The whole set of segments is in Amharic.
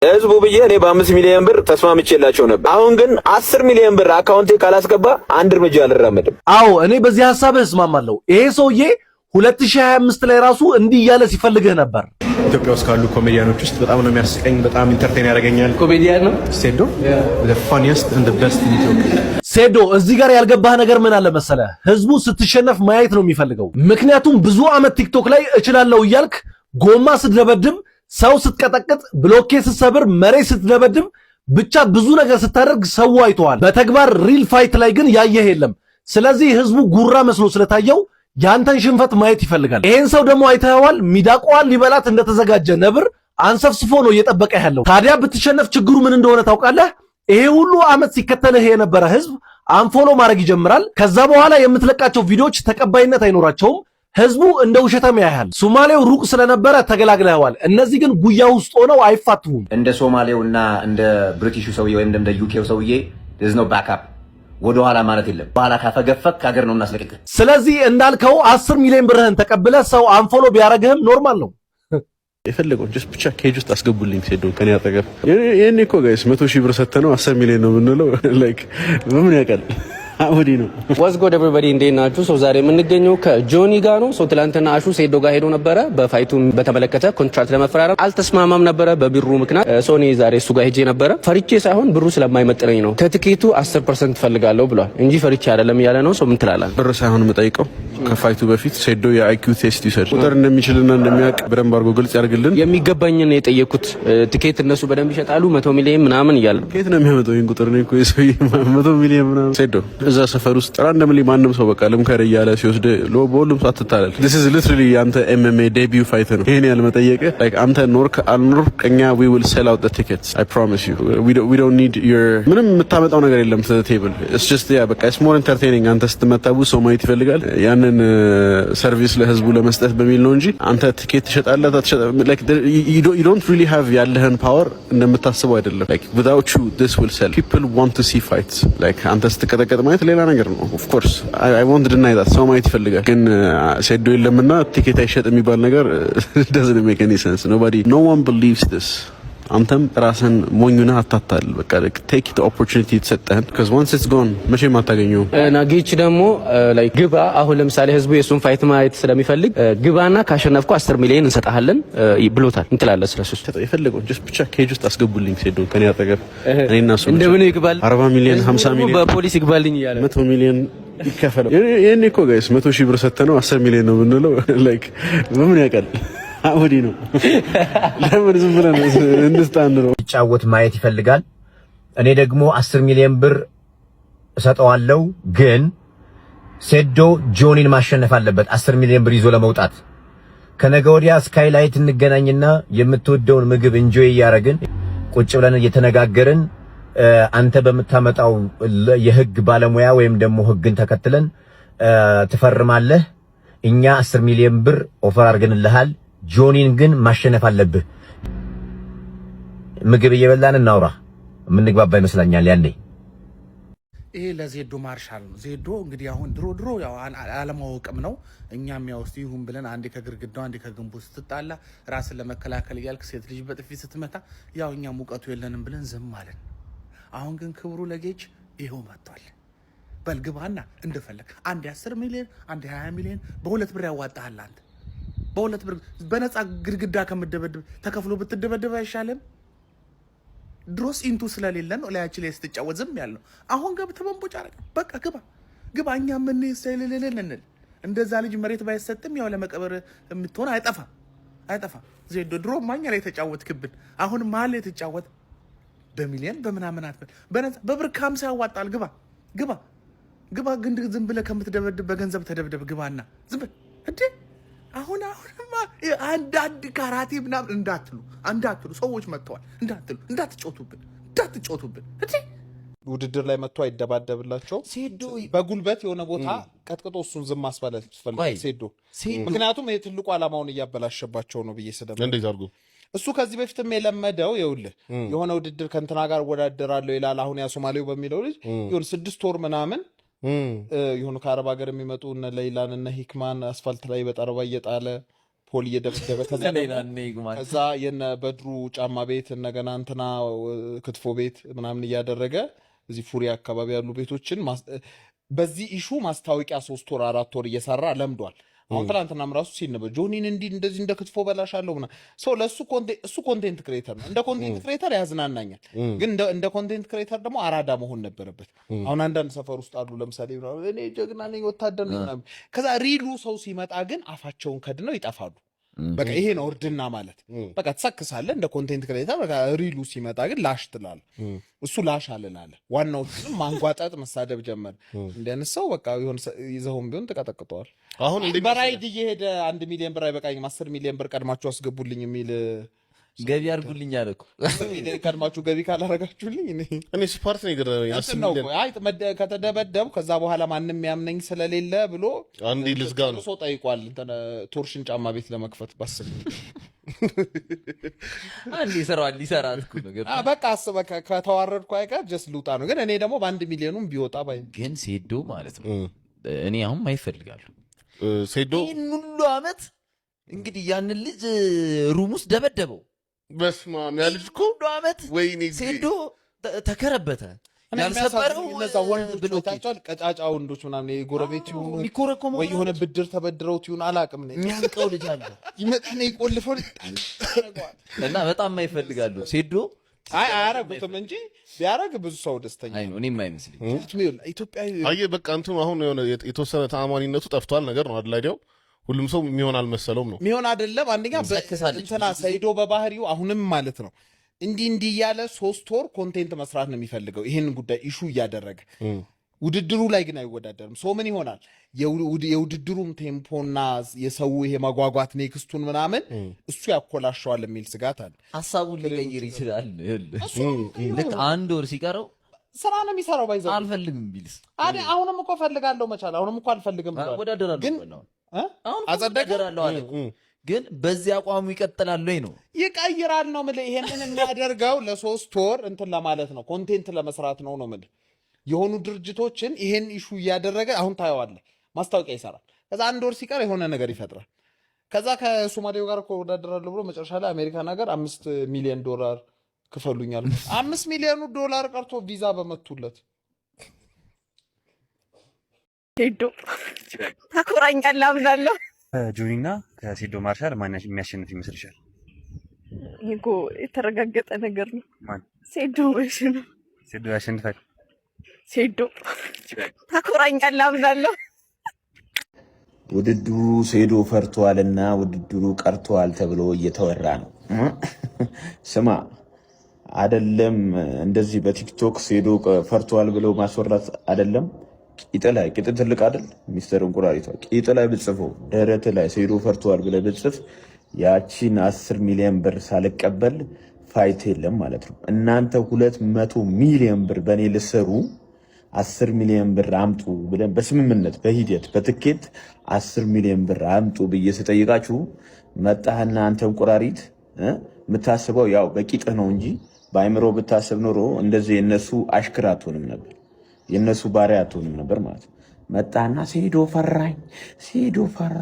ህዝቡ ብዬ እኔ በ5 ሚሊዮን ብር ተስማምቼላቸው ነበር። አሁን ግን 10 ሚሊዮን ብር አካውንቴ ካላስገባ አንድ እርምጃ አልራመድም። አዎ እኔ በዚህ ሐሳብ እስማማለሁ። ይሄ ሰውዬ 2025 ላይ ራሱ እንዲህ ያለ ሲፈልግህ ነበር። ኢትዮጵያ ውስጥ ካሉ ኮሜዲያኖች ውስጥ በጣም ነው የሚያስቀኝ፣ በጣም ኢንተርቴን ያደርገኛል። ኮሜዲያን ነው ሴዶ the funniest and the best in Ethiopia። ሴዶ እዚህ ጋር ያልገባህ ነገር ምን አለ መሰለ፣ ህዝቡ ስትሸነፍ ማየት ነው የሚፈልገው። ምክንያቱም ብዙ አመት ቲክቶክ ላይ እችላለሁ እያልክ ጎማ ስትደበድብ፣ ሰው ስትቀጠቅጥ፣ ብሎኬት ስትሰብር፣ መሬት ስትደበድብ፣ ብቻ ብዙ ነገር ስታደርግ ሰው አይተዋል። በተግባር ሪል ፋይት ላይ ግን ያየህ የለም። ስለዚህ ህዝቡ ጉራ መስሎ ስለታየው ያንተን ሽንፈት ማየት ይፈልጋል። ይሄን ሰው ደግሞ አይተኸዋል። ሚዳቋን ሊበላት እንደተዘጋጀ ነብር አንሰፍስፎ ነው እየጠበቀ ያለው። ታዲያ ብትሸነፍ ችግሩ ምን እንደሆነ ታውቃለህ? ይሄ ሁሉ አመት ሲከተልህ የነበረ ህዝብ አንፎሎ ማድረግ ይጀምራል። ከዛ በኋላ የምትለቃቸው ቪዲዮዎች ተቀባይነት አይኖራቸውም። ህዝቡ እንደ ውሸታም ያያል። ሶማሌው ሩቅ ስለነበረ ተገላግለዋል። እነዚህ ግን ጉያ ውስጥ ሆነው አይፋቱም። እንደ ሶማሌውና እንደ ብሪቲሹ ሰውዬ ወይም እንደ ዩኬው ሰውዬ there's no backup ወደ ኋላ ማለት የለም። በኋላ ካፈገፈክ ሀገር ነው እናስለቅቅ። ስለዚህ እንዳልከው 10 ሚሊዮን ብርህን ተቀብለ ሰው አንፎሎ ቢያረግህም ኖርማል ነው። የፈለገው ጀስት ብቻ ኬጅ ውስጥ አስገቡልኝ። ሴዶ ከኔ አጠገብ የኔ እኮ ጋይስ 100,000 ብር ሰተነው 10 ሚሊዮን ነው የምንለው። ላይክ በምን ያውቃል? አውዲ ነው። ዋትስ ጎድ ኤቨሪባዲ እንዴት ናችሁ? ሶ ዛሬ የምንገኘው ከጆኒ ጋር ነው። ሶ ትላንትና አሹ ሴዶ ጋር ሄዶ ነበረ በፋይቱን በተመለከተ ኮንትራክት ለመፈራረም አልተስማማም ነበረ በብሩ ምክንያት። ሶ እኔ ዛሬ እሱ ጋር ሄጄ ነበረ። ፈርቼ ሳይሆን ብሩ ስለማይመጥነኝ ነው። ከትኬቱ 10% ፈልጋለሁ ብሏል እንጂ ፈርቼ አይደለም እያለ ነው። ሶ ምን ትላለህ? ብር ሳይሆን የምጠይቀው ከፋይቱ በፊት ሴዶ የአይኪው ቴስት ይሰድ ቁጥር እንደሚችልና እንደሚያውቅ በደንብ አድርጎ ግልጽ ያርግልን። የሚገባኝን የጠየኩት ትኬት እነሱ በደንብ ይሸጣሉ 100 ሚሊዮን ምናምን እያለ ነው። ከየት ነው የሚያመጣው ይሄን ቁጥር? ነው እኮ የሰውዬ 100 ሚሊዮን ምናምን ሴዶ እዛ ሰፈር ውስጥ ራንደምሊ ማንም ሰው በቃ ልምከር እያለ ሲወስድ በሁሉም ሰው አትታለል። this is literally አንተ MMA debut fight ነው። ይሄን ያለ መጠየቅ like አንተ ኖርክ አልኖርክ እኛ we will sell out the tickets I promise you we don't need your ምንም የምታመጣው ነገር የለም to the table it's just yeah በቃ it's more entertaining። አንተ ስትመታቡ ሰው ማየት ይፈልጋል። ያንን ሰርቪስ ለህዝቡ ለመስጠት በሚል ነው እንጂ አንተ ቲኬት ትሸጣለህ like you don't really have ያለህን ፓወር እንደምታስበው አይደለም። like without you this will sell. people want to see fights like አንተ ስትቀጠቀጥ ማየት ሌላ ነገር ነው። of course I won't deny that ሰው ማየት ይፈልጋል። ግን ሴዶ የለምና ቲኬት አይሸጥ የሚባል ነገር doesn't make any sense. no one believes this. አንተም ራስን ሞኙና አታታል። በቃ take the opportunity ተሰጠህን because once it's gone መቼም አታገኘው። ናጌች ደግሞ like ግባ አሁን ለምሳሌ ህዝቡ የሱን ፋይት ማየት ስለሚፈልግ ግባና ካሸነፍኩ 10 ሚሊዮን እንሰጣለን ብሎታል። እንትላለህ ስለሱ የፈለገው just ብቻ ኬጅ ውስጥ አስገቡልኝ ሴዶ ከኔ አጠገብ እኔና እሱ እንደምን ይግባል 40 ሚሊዮን 50 ሚሊዮን በፖሊስ ይግባልኝ እያለ 100 ሚሊዮን ይከፈለው። የኔ እኮ ጋይስ 100,000 ብር ሰተነው 10 ሚሊዮን ነው የምንለው። like በምን ያውቃል? አውዲ ነው። ለምን ዝም ብለን እንስታን ነው ይጫወት ማየት ይፈልጋል። እኔ ደግሞ 10 ሚሊዮን ብር እሰጠዋለሁ። ግን ሴዶ ጆኒን ማሸነፍ አለበት 10 ሚሊዮን ብር ይዞ ለመውጣት። ከነገ ወዲያ ስካይላይት እንገናኝና የምትወደውን ምግብ እንጆይ እያረግን ቁጭ ብለን እየተነጋገርን አንተ በመታመጣው የህግ ባለሙያ ወይም ደግሞ ህግን ተከትለን ትፈርማለህ። እኛ 10 ሚሊዮን ብር ኦፈር አድርገንልሃል። ጆኒን ግን ማሸነፍ አለብህ። ምግብ እየበላን እናውራ። የምንግባባ ይመስለኛል ያኔ። ይሄ ለዜዶ ማርሻል ነው። ዜዶ እንግዲህ አሁን ድሮ ያው አለማወቅም ነው። እኛም ያው እስቲ ይሁን ብለን አንዴ ከግርግዳው አንዴ ከግንቡ ስትጣላ ራስን ለመከላከል እያልክ ሴት ልጅ በጥፊ ስትመታ ያው እኛ ሙቀቱ የለንም ብለን ዝም አለን። አሁን ግን ክብሩ ለጌች ይሄው መጥቷል። በልግባና እንደፈለክ አንዴ 10 ሚሊዮን አንዴ 20 ሚሊዮን በሁለት ብር ያዋጣሃል። አንተ በሁለት ብር በነፃ ግድግዳ ከምትደበድብ ተከፍሎ ብትደበድብ አይሻልም? ድሮስ ኢንቱ ስለሌለ ነው ላያችን ላይ ስትጫወት ዝም ያልነው። አሁን ገብተህ መንቦጫ አረግ በቃ ግባ። እኛ ምን ይሰልልልልል እንደዛ ልጅ መሬት ባይሰጥም ያው ለመቀበር የምትሆን አይጠፋ። ዜዶ ድሮ ማኛ ላይ ተጫወትክብን። አሁን ማል ላይ ተጫወት በሚሊዮን በምናምን አትበል። በነፃ በብር 50 ያዋጣል። ግባ ግን ዝም ብለህ ከምትደበድብ በገንዘብ ተደብደብ። ግባና ዝም ብለህ እንዴ አሁንማ አንዳንድ ካራቴ ምናምን እንዳትሉ ሰዎች መጥተዋል። እንዳትጮቱብን እንዴ ውድድር ላይ መጥቶ አይደባደብላቸው ሴዶ በጉልበት የሆነ ቦታ ቀጥቅጦ እሱን ዝም ማስባለት ይፈልጋል ሴዶ። ምክንያቱም የትልቁ ዓላማውን እያበላሸባቸው ነው ብዬ ስለምን እንዴት አድርጎ እሱ ከዚህ በፊትም የለመደው ይኸውልህ የሆነ ውድድር ከእንትና ጋር ወዳደራለሁ ይላል። አሁን ያ ሶማሌው በሚለው ልጅ ይሁን 6 ወር ምናምን የሆኑ ከአረብ ሀገር የሚመጡ እነ ሌይላን እነ ሂክማን አስፋልት ላይ በጠረባ እየጣለ ፖል እየደበደበ ከዛ የነ በድሩ ጫማ ቤት እንደገና እንትና ክትፎ ቤት ምናምን እያደረገ እዚህ ፉሪ አካባቢ ያሉ ቤቶችን በዚህ ኢሹ ማስታወቂያ 3 ወር 4 ወር እየሰራ ለምዷል። አሁን ትናንትናም ራሱ ሲነበብ ጆኒን እንደዚህ እንደ ክትፎ በላሻለሁ ምናምን ሰው ለሱ እሱ ኮንቴንት ክሬተር ነው። እንደ ኮንቴንት ክሬተር ያዝናናኛል፣ ግን እንደ ኮንቴንት ክሬተር ደግሞ አራዳ መሆን ነበረበት። አሁን አንዳንድ ሰፈር ውስጥ አሉ ለምሳሌ እኔ ጀግና ነኝ ወታደር ነኝ ምናምን፣ ከዛ ሪሉ ሰው ሲመጣ ግን አፋቸውን ከድነው ይጠፋሉ። በቃ ይሄ ነው እርድና ማለት። በቃ ትሰክሳለህ እንደ ኮንቴንት ክሬተር። በቃ ሪሉ ሲመጣ ግን ላሽ ትላለህ። እሱ ላሽ አለናለ። ዋናዎቹንም ማንጓጣጥ መሳደብ ጀመር። እንደነሰው በቃ ይሁን ይዘውም ቢሆን ተቀጠቅጠዋል። አሁን በራይድ እየሄደ 1 ሚሊዮን ብር አይበቃኝም 10 ሚሊዮን ብር ቀድማችሁ አስገቡልኝ የሚል ገቢ አድርጉልኝ አለ እኮ። ቀድማችሁ ገቢ ካላረጋችሁልኝ እኔ ስፖርት ነው ይገርም። አይ ከተደበደብ ከዛ በኋላ ማንም ያምነኝ ስለሌለ ብሎ አንዲ ልዝጋ ነው ሰው ጠይቋል። ቶርሽን ጫማ ቤት ለመክፈት ባስብ አንዲ ይሰራል ሊሰራት እኮ ነገር በቃ አስበ ከተዋረድኩ አይቀር ጀስ ልውጣ ነው። ግን እኔ ደግሞ በ1 ሚሊዮኑም ቢወጣ ባይ ግን ሴዶ ማለት ነው እኔ አሁን ማይፈልጋሉ ሴዶ ይሄን ሁሉ አመት እንግዲህ ያንን ልጅ ሩም ውስጥ ደበደበው። በስማም ያ ልጅ እኮ አመት ወይኔ ሴዶ ተከረበተ። ያልሰበረው እነዛ ወንዶች ታጫል ቀጫጫ ወንዶች ምናምን የጎረቤት ይሁን ወይ የሆነ ብድር ተበድረውት ይሁን አላቅም ነው የሚያንቀው ልጅ አለ ይመጣና ይቆልፈው እና በጣም ማይፈልጋሉ ሴዶ አያረጉትም እንጂ ቢያረግ ብዙ ሰው ደስተኛ ነው። እኔም አይመስልኝ ኢትዮጵያ አየ በቃ እንትኑ አሁን የሆነ የተወሰነ ተአማኒነቱ ጠፍቷል ነገር ነው አይደል? ሁሉም ሰው የሚሆን አልመሰለውም ነው የሚሆን አይደለም። አንደኛ እንትና ሰይዶ በባህሪው አሁንም ማለት ነው እንዲህ እያለ 3 ወር ኮንቴንት መስራት ነው የሚፈልገው ይሄን ጉዳይ ኢሹ እያደረገ ውድድሩ ላይ ግን አይወዳደርም። ሰው ምን ይሆናል የውድድሩም ቴምፖና የሰው ይሄ ማጓጓት ኔክስቱን ምናምን እሱ ያኮላሸዋል የሚል ስጋት አለ። ሐሳቡን ሊቀይር ይችላል። ልክ 1 ወር ሲቀረው ስራ ነው የሚሰራው። ባይዘው አልፈልግም ቢልስ አሁንም እኮ ፈልጋለሁ መቻል አሁንም እኮ አልፈልግም ብሏል። ግን አጸደቀራለሁ አለ ግን በዚህ አቋሙ ይቀጥላል ወይ ነው ይቀይራል ነው ማለት። ይሄንን የሚያደርገው ለ3 ወር እንትን ለማለት ነው ኮንቴንት ለመስራት ነው ማለት። የሆኑ ድርጅቶችን ይሄን ኢሹ እያደረገ አሁን ታየዋለህ ማስታወቂያ ይሰራል። ከዛ 1 ወር ሲቀር የሆነ ነገር ይፈጥራል። ከዛ ከሶማሌው ጋር እኮ ወዳደራለሁ ብሎ መጨረሻ ላይ አሜሪካን ሀገር $5 ሚሊዮን ክፈሉኛል። $5 ሚሊዮን ቀርቶ ቪዛ በመቱለት ሄዶ ታኮራኛለህ አምናለሁ። ጆኒና ከሴዶ ማርሻል ማን የሚያሸንፍ ይመስልሻል? ይሄ የተረጋገጠ ነገር ነው። ማን? ሴዶ ወይስ ነው? ሴዶ ያሸንፋል። ሴዶ ታኮራኛለህ አምናለሁ። ውድድሩ ሴዶ ፈርቷልና ውድድሩ ቀርቷል ተብሎ እየተወራ ነው። ስማ አይደለም እንደዚህ በቲክቶክ ሴዶ ፈርቷል ብለው ማስወራት አይደለም። ቂጥ ትልቅ አይደል? ሚስተር እንቁራሪቷ ቂጥ ላይ ብጽፈው ደረት ላይ ሴዶ ፈርቷል ብለህ ብጽፍ ያቺን 10 ሚሊዮን ብር ሳልቀበል ፋይት የለም ማለት ነው። እናንተ 200 ሚሊዮን ብር በእኔ ልሰሩ 10 ሚሊዮን ብር አምጡ ብለን በስምምነት በሂደት በትኬት 10 ሚሊዮን ብር አምጡ ብዬ ስጠይቃችሁ መጣህና አንተ እንቁራሪት የምታስበው ያው በቂጥህ ነው እንጂ በአይምሮ ብታስብ ኖሮ እንደዚህ የነሱ አሽከር አትሆንም ነበር፣ የነሱ ባሪያ አትሆንም ነበር ማለት ነው። መጣና ሴዶ ፈራኝ፣ ሴዶ ፈራ፣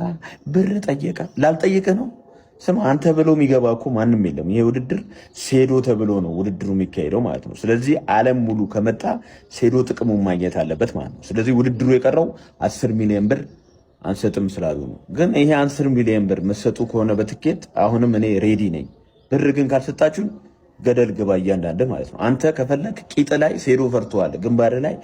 ብር ጠየቀ። ላልጠየቀ ነው ስማ፣ አንተ ብሎ የሚገባ እኮ ማንም የለም። ይሄ ውድድር ሴዶ ተብሎ ነው ውድድሩ የሚካሄደው ማለት ነው። ስለዚህ ዓለም ሙሉ ከመጣ ሴዶ ጥቅሙ ማግኘት አለበት ማለት ነው። ስለዚህ ውድድሩ የቀረው 10 ሚሊዮን ብር አንሰጥም ስላሉ ነው። ግን ይሄ 10 ሚሊዮን ብር መሰጡ ከሆነ በትኬት አሁንም እኔ ሬዲ ነኝ። ብር ግን ካልሰጣችሁን ገደል ግባ እያንዳንድ ማለት ነው። አንተ ከፈለክ ቂጥ ላይ ሴዶ ፈርተዋል፣ ግንባር ላይ፣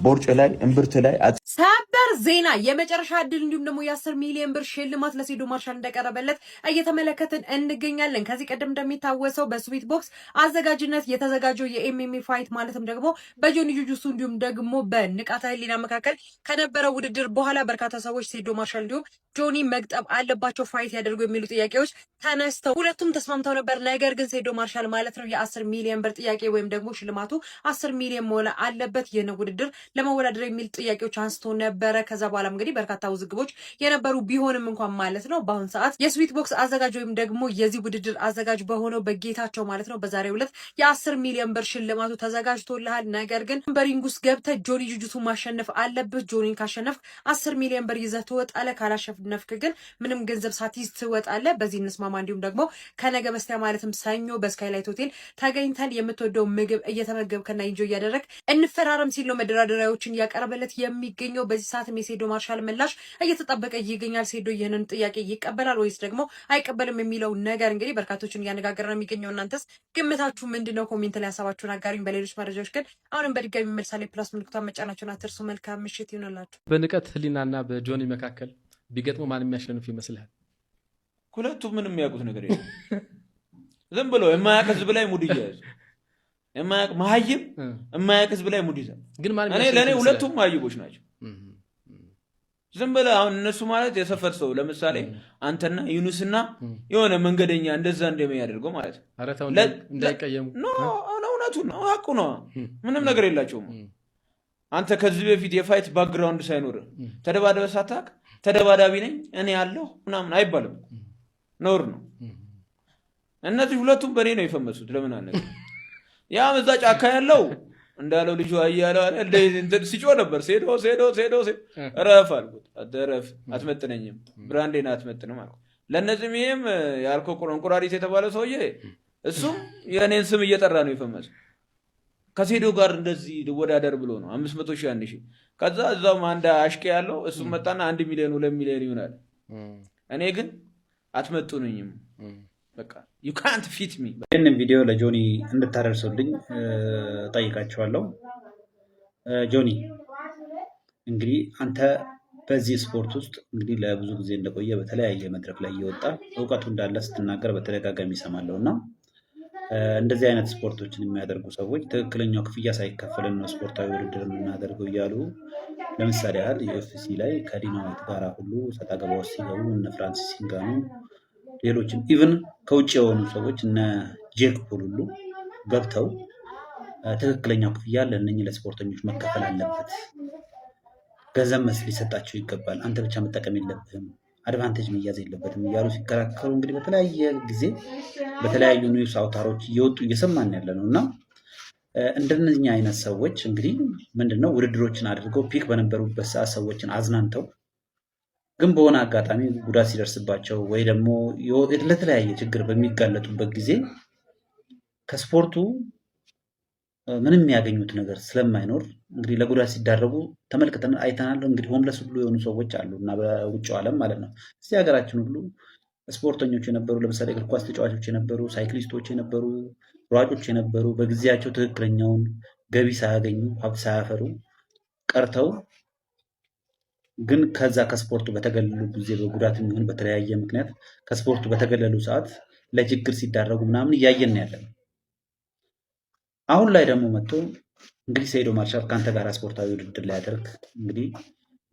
ቦርጭ ላይ፣ እምብርት ላይ። ሰበር ዜና የመጨረሻ እድል እንዲሁም ደግሞ የ10 ሚሊዮን ብር ሽልማት ለሴዶ ማርሻል እንደቀረበለት እየተመለከትን እንገኛለን። ከዚህ ቀደም እንደሚታወሰው በስዊት ቦክስ አዘጋጅነት የተዘጋጀው የኤምኤምኤ ፋይት ማለትም ደግሞ በጆኒ ጁጁሱ እንዲሁም ደግሞ በንቃተ ህሊና መካከል ከነበረው ውድድር በኋላ በርካታ ሰዎች ሴዶ ማርሻል እንዲሁም ጆኒ መግጠም አለባቸው ፋይት ያደርጉ የሚሉ ጥያቄዎች ተነስተው ሁለቱም ተስማምተው ነበር። ነገር ግን ሴዶ ማርሻል ማለት ነው የ10 ሚሊዮን ብር ጥያቄ ወይም ደግሞ ሽልማቱ 10 ሚሊዮን መሆን አለበት ይህን ውድድር ለመወዳደር የሚል ጥያቄዎች አንስቶ ነበረ። ነበረ። ከዛ በኋላም እንግዲህ በርካታ ውዝግቦች የነበሩ ቢሆንም እንኳን ማለት ነው በአሁን ሰዓት የስዊት ቦክስ አዘጋጅ ወይም ደግሞ የዚህ ውድድር አዘጋጅ በሆነው በጌታቸው ማለት ነው በዛሬው ዕለት የ10 ሚሊዮን ብር ሽልማቱ ተዘጋጅቶልሃል። ነገር ግን በሪንግ ውስጥ ገብተህ ጆኒ ጁጁቱ ማሸነፍ አለብህ። ጆኒን ካሸነፍክ 10 ሚሊዮን ብር ይዘህ ትወጣለህ። ካላሸነፍክ ግን ምንም ገንዘብ ሳትይዝ ትወጣለህ። በዚህ እንስማማ። እንዲሁም ደግሞ ከነገ በስቲያ ማለትም ሰኞ በስካይላይት ሆቴል ተገኝተን የምትወደው ምግብ እየተመገብከና ኢንጆ እያደረግ እንፈራረም ሲል ነው መደራደሪያዎችን እያቀረበለት የሚገኘው። በዚህ ሰዓትም የሴዶ ማርሻል ምላሽ እየተጠበቀ ይገኛል። ሴዶ ይህንን ጥያቄ ይቀበላል ወይስ ደግሞ አይቀበልም የሚለው ነገር እንግዲህ በርካቶችን እያነጋገረ ነው የሚገኘው። እናንተስ ግምታችሁ ምንድነው? ኮሜንት ላይ ሀሳባችሁን አጋሪኝ። በሌሎች መረጃዎች ግን አሁንም በድጋሚ መልሳሌ ፕላስ ምልክቷን መጫናችሁን አትርሱ። መልካም ምሽት ይሁንላችሁ። በንቀት ህሊናና በጆኒ መካከል ቢገጥሙ ማን የሚያሸንፍ ይመስልሃል? ሁለቱ ምንም የሚያውቁት ነገር የለም። ዝም ብሎ የማያውቅ ህዝብ ላይ ሙድ ይያዙ። የማያውቅ መሀይም የማያውቅ ህዝብ ላይ ሙድ ይዛል። ግን ማን ለእኔ ሁለቱም መሀይቦች ናቸው። ዝም ብለህ አሁን እነሱ ማለት የሰፈር ሰው ለምሳሌ አንተና ዩኑስና የሆነ መንገደኛ እንደዛ እንደሚያደርገው ማለት ነው። አረታው እንዳይቀየሙ እውነቱን ነው፣ ሀቁ ነው። ምንም ነገር የላቸውም። አንተ ከዚህ በፊት የፋይት ባክግራውንድ ሳይኖር ተደባደበ ሳታውቅ ተደባዳቢ ነኝ እኔ ያለሁ ምናምን አይባልም፣ ነውር ነው። እነዚህ ሁለቱም በእኔ ነው የፈመሱት። ለምን አለ ያ መዛ ጫካ ያለው እንዳለው ልጁ አያለው አለ እንደ ሲጮህ ነበር። ሴዶ ረፍ አልኩት። አደረፍ አትመጥነኝም፣ ብራንዴን አትመጥንም አልኩት። ለነዚህም ይሄም ያልከው ቁራሪት የተባለ ሰውዬ እሱም የኔን ስም እየጠራ ነው የፈመሰው። ከሴዶ ጋር እንደዚህ ልወዳደር ብሎ ነው 500 ሺህ 1 ሺህ። ከዛ እዛው አንድ አሽቄ ያለው እሱም መጣና 1 ሚሊዮን 2 ሚሊዮን ይሆናል። እኔ ግን አትመጡኝም፣ በቃ you can't fit me። ይህንን ቪዲዮ ለጆኒ እንድታደርሱልኝ ጠይቃቸዋለሁ። ጆኒ እንግዲህ አንተ በዚህ ስፖርት ውስጥ እንግዲህ ለብዙ ጊዜ እንደቆየ በተለያየ መድረክ ላይ እየወጣ እውቀቱ እንዳለ ስትናገር በተደጋጋሚ ይሰማለሁ እና እንደዚህ አይነት ስፖርቶችን የሚያደርጉ ሰዎች ትክክለኛው ክፍያ ሳይከፈልን ነው ስፖርታዊ ውድድር የምናደርገው እያሉ ለምሳሌ ያህል ዩኤፍሲ ላይ ከዲናሞት ጋር ሁሉ ሰጣ ገባ ውስጥ ሲገቡ እነ ፍራንሲስ ሲንጋኑ ሌሎችም ኢቭን ከውጭ የሆኑ ሰዎች እነ ጄክ ፖል ሁሉ ገብተው ትክክለኛው ክፍያ ለእነኝህ ለስፖርተኞች መከፈል አለበት፣ ገንዘብ ሊሰጣቸው ይገባል፣ አንተ ብቻ መጠቀም የለብህም፣ አድቫንቴጅ መያዝ የለበትም እያሉ ሲከራከሩ እንግዲህ በተለያየ ጊዜ በተለያዩ ኒውስ አውታሮች እየወጡ እየሰማን ያለ ነው እና እንደነኛ አይነት ሰዎች እንግዲህ ምንድነው ውድድሮችን አድርገው ፒክ በነበሩበት ሰዓት ሰዎችን አዝናንተው ግን በሆነ አጋጣሚ ጉዳት ሲደርስባቸው ወይ ደግሞ ለተለያየ ችግር በሚጋለጡበት ጊዜ ከስፖርቱ ምንም ያገኙት ነገር ስለማይኖር እንግዲህ ለጉዳት ሲዳረጉ ተመልክተን አይተናል። እንግዲህ ሆምለስ ሁሉ የሆኑ ሰዎች አሉ እና በውጭው ዓለም ማለት ነው። እዚህ ሀገራችን ሁሉ ስፖርተኞች የነበሩ ለምሳሌ እግር ኳስ ተጫዋቾች የነበሩ፣ ሳይክሊስቶች የነበሩ፣ ሯጮች የነበሩ በጊዜያቸው ትክክለኛውን ገቢ ሳያገኙ ሀብት ሳያፈሩ ቀርተው ግን ከዛ ከስፖርቱ በተገለሉ ጊዜ በጉዳት የሚሆን በተለያየ ምክንያት ከስፖርቱ በተገለሉ ሰዓት ለችግር ሲዳረጉ ምናምን እያየን ያለን። አሁን ላይ ደግሞ መጥቶ እንግዲህ ሴዶ ማርሻል ከአንተ ጋር ስፖርታዊ ውድድር ላይ ያደርግ እንግዲህ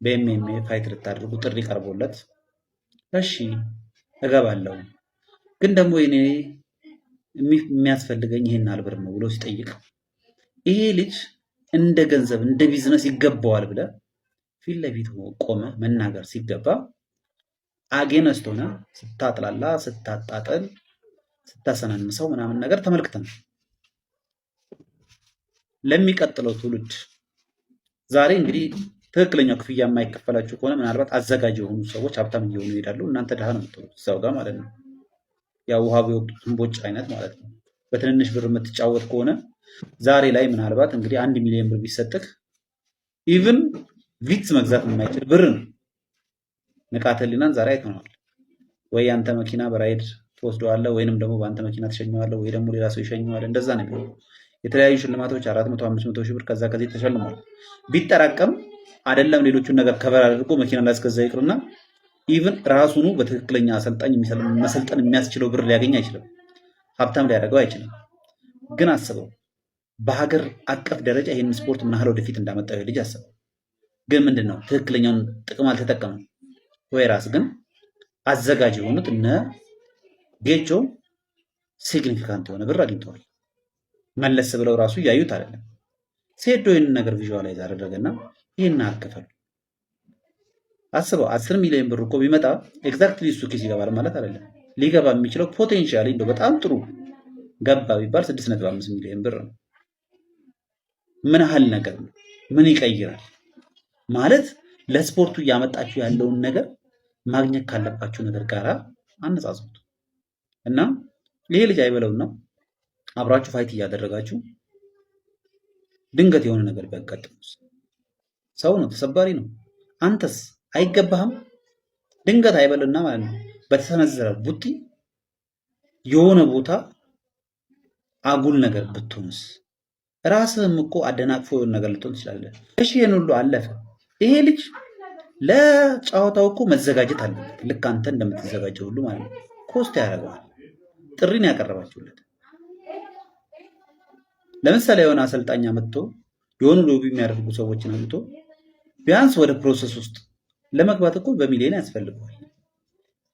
በኤምኤምኤ ፋይት ልታደርጉ ጥሪ ቀርቦለት እሺ እገባለሁ ግን ደግሞ እኔ የሚያስፈልገኝ ይሄን አልብር ነው ብሎ ሲጠይቅ ይሄ ልጅ እንደ ገንዘብ እንደ ቢዝነስ ይገባዋል ብለ ፊት ለፊት ቆመ መናገር ሲገባ አጌነስት ሆነ ስታጥላላ ስታጣጠል ስታሰናንሰው ምናምን ነገር ተመልክተን ለሚቀጥለው ትውልድ ዛሬ እንግዲህ ትክክለኛው ክፍያ የማይከፈላችሁ ከሆነ ምናልባት አዘጋጅ የሆኑ ሰዎች ሀብታም እየሆኑ ይሄዳሉ። እናንተ ድሃ ነው የምትሆኑት እዛው ጋር ማለት ነው። ያው ውሃ ቢወቅቱ እንቦጭ አይነት ማለት ነው። በትንንሽ ብር የምትጫወት ከሆነ ዛሬ ላይ ምናልባት እንግዲህ 1 ሚሊዮን ብር ቢሰጥህ ኢቭን ቪትስ መግዛት የማይችል ብር ነው። ንቃተ ህሊናን ዛሬ አይተነዋል። ወይ አንተ መኪና በራይድ ትወስደዋለህ ወይንም ደግሞ በአንተ መኪና ትሸኘዋለህ ወይ ደግሞ ሌላ ሰው ይሸኘዋል። እንደዛ ነው የሚሆነው። የተለያዩ ሽልማቶች 400 500 ሺህ ብር ከዛ ከዚህ ተሸልሟል። ቢጠራቀም አይደለም ሌሎቹን ነገር ከበር አድርጎ መኪና ላስገዛ ይቅርና ኢቭን ራሱኑ በትክክለኛ አሰልጣኝ መሰልጠን የሚያስችለው ብር ሊያገኝ አይችልም። ሀብታም ሊያደርገው አይችልም። ግን አስበው በሀገር አቀፍ ደረጃ ይህን ስፖርት ምን ያህል ወደፊት እንዳመጣው ልጅ አስበው። ግን ምንድነው ትክክለኛውን ጥቅም አልተጠቀመም ወይ? ራስ ግን አዘጋጅ የሆኑት እነ ጌቾ ሲግኒፊካንት የሆነ ብር አግኝተዋል። መለስ ብለው ራሱ እያዩት አይደለም። ሴዶ ይህንን ነገር ቪዥዋላይዝ አደረገና ይህን አልከፈሉ አስበው 10 ሚሊዮን ብር እኮ ቢመጣ ኤግዛክትሊ እሱ ኪስ ይገባል ማለት አይደለም። ሊገባ የሚችለው ፖቴንሻሊ እንደው በጣም ጥሩ ገባ ቢባል 6.5 ሚሊዮን ብር ነው። ምን ያህል ነገር ነው? ምን ይቀይራል ማለት ለስፖርቱ እያመጣችሁ ያለውን ነገር ማግኘት ካለባችሁ ነገር ጋር አነጻጽሩት እና ይሄ ልጅ አይበለውና አብራችሁ ፋይት እያደረጋችሁ ድንገት የሆነ ነገር ቢያጋጥሙስ? ሰው ነው፣ ተሰባሪ ነው። አንተስ አይገባህም? ድንገት አይበልና ማለት ነው በተሰነዘረ ቡጢ የሆነ ቦታ አጉል ነገር ብትሆንስ? ራስህም እኮ አደናቅፎ የሆነ ነገር ልትሆን ትችላለህ። እሺ ይሄን ሁሉ አለፈ። ይሄ ልጅ ለጨዋታው እኮ መዘጋጀት አለበት። ልክ አንተ እንደምትዘጋጀው ሁሉ ማለት ነው። ኮስት ያደርገዋል። ጥሪን ያቀረባችሁለት ለምሳሌ የሆነ አሰልጣኝ መጥቶ የሆኑ ሎቢ የሚያደርጉ ሰዎችን አምጥቶ ቢያንስ ወደ ፕሮሰስ ውስጥ ለመግባት እኮ በሚሊዮን ያስፈልገዋል።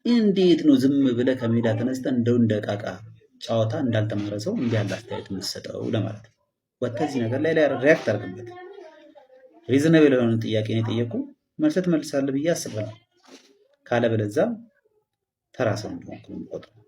እንዴት ነው ዝም ብለህ ከሜዳ ተነስተህ እንደው እንደ ቃቃ ጨዋታ እንዳልተማረ ሰው እንዲህ ያለ አስተያየት የምትሰጠው ለማለት ነው። ወጥተህ እዚህ ነገር ላይ ሪያክት አድርግበት። ሪዝነብል የሆነ ጥያቄ ነው የጠየቁ መልሰህ ትመልሳለህ ብዬ አስባለሁ። ካለበለዚያ ተራ ሰው እንደሆንክ ነው የምቆጥረው።